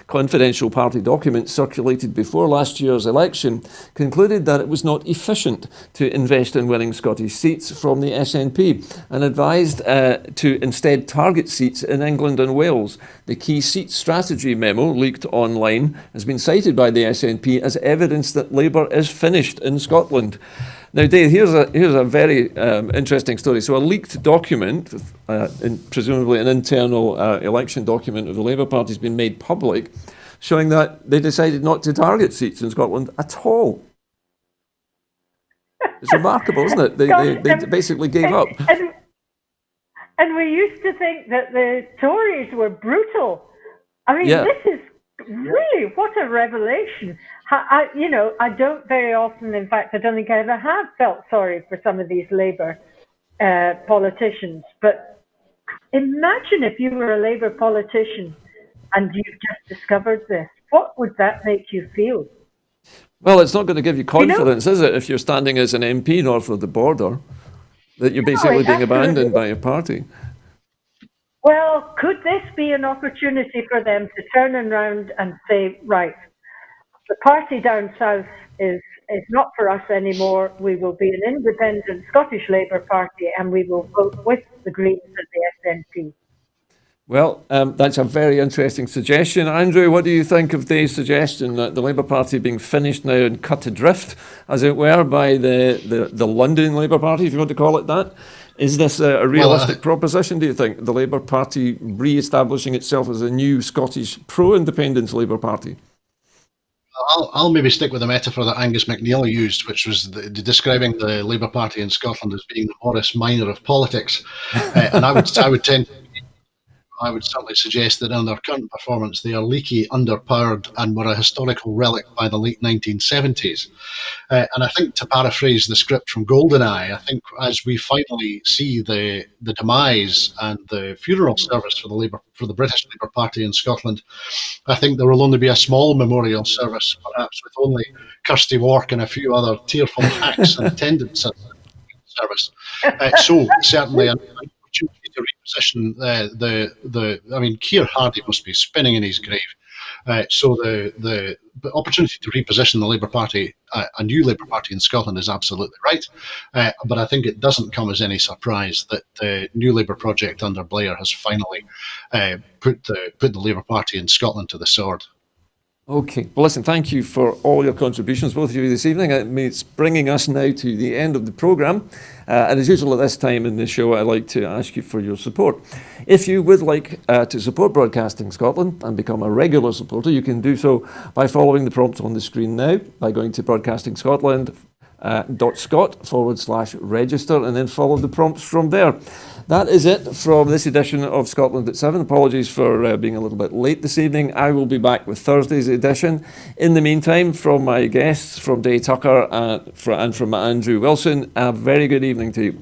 Speaker 1: Confidential party documents circulated before last year's election concluded that it was not efficient to invest in winning Scottish seats from the SNP and advised to instead target seats in England and Wales. The key seat strategy memo leaked online has been cited by the SNP as evidence that Labour is finished in Scotland. Now, Dave, here's a very interesting story. So a leaked document, presumably an internal election document of the Labour Party, has been made public, showing that they decided not to target seats in Scotland at all. It's remarkable, isn't it? They basically gave up.
Speaker 3: And we used to think that the Tories were brutal. I mean, This is really, what a revelation. I don't very often, in fact, I don't think I ever have felt sorry for some of these Labour politicians. But imagine if you were a Labour politician and you've just discovered this. What would that make you feel?
Speaker 1: Well, it's not going to give you confidence, is it, if you're standing as an MP north of the border, that you're basically being abandoned by your party?
Speaker 3: Well, could this be an opportunity for them to turn around and say, right, the party down south is not for us anymore. We will be an independent Scottish Labour Party and we will vote with the Greens and the SNP.
Speaker 1: Well, that's a very interesting suggestion. Andrew, what do you think of the suggestion that the Labour Party being finished now and cut adrift, as it were, by the London Labour Party, if you want to call it that? Is this a realistic proposition, do you think? The Labour Party re-establishing itself as a new Scottish pro-independence Labour Party?
Speaker 2: I'll maybe stick with the metaphor that Angus MacNeil used, which was describing the Labour Party in Scotland as being the Morris Minor of politics. And I would certainly suggest that in their current performance, they are leaky, underpowered, and were a historical relic by the late 1970s. And I think, to paraphrase the script from GoldenEye, I think as we finally see the demise and the funeral service for the British Labour Party in Scotland, I think there will only be a small memorial service, perhaps with only Kirsty Wark and a few other tearful hacks in attendance at the service. So certainly an opportunity to reposition I mean, Keir Hardie must be spinning in his grave. So the opportunity to reposition the Labour Party, a new Labour Party in Scotland, is absolutely right. But I think it doesn't come as any surprise that the new Labour project under Blair has finally put the Labour Party in Scotland to the sword.
Speaker 1: Okay. Well, listen, thank you for all your contributions, both of you, this evening. It's bringing us now to the end of the programme. And as usual at this time in the show, I'd like to ask you for your support. If you would like to support Broadcasting Scotland and become a regular supporter, you can do so by following the prompts on the screen now, by going to broadcastingscotland.scot/register and then follow the prompts from there. That is it from this edition of Scotland at 7. Apologies for being a little bit late this evening. I will be back with Thursday's edition. In the meantime, from my guests, from Day Tucker and from Andrew Wilson, a very good evening to you.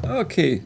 Speaker 1: Okay.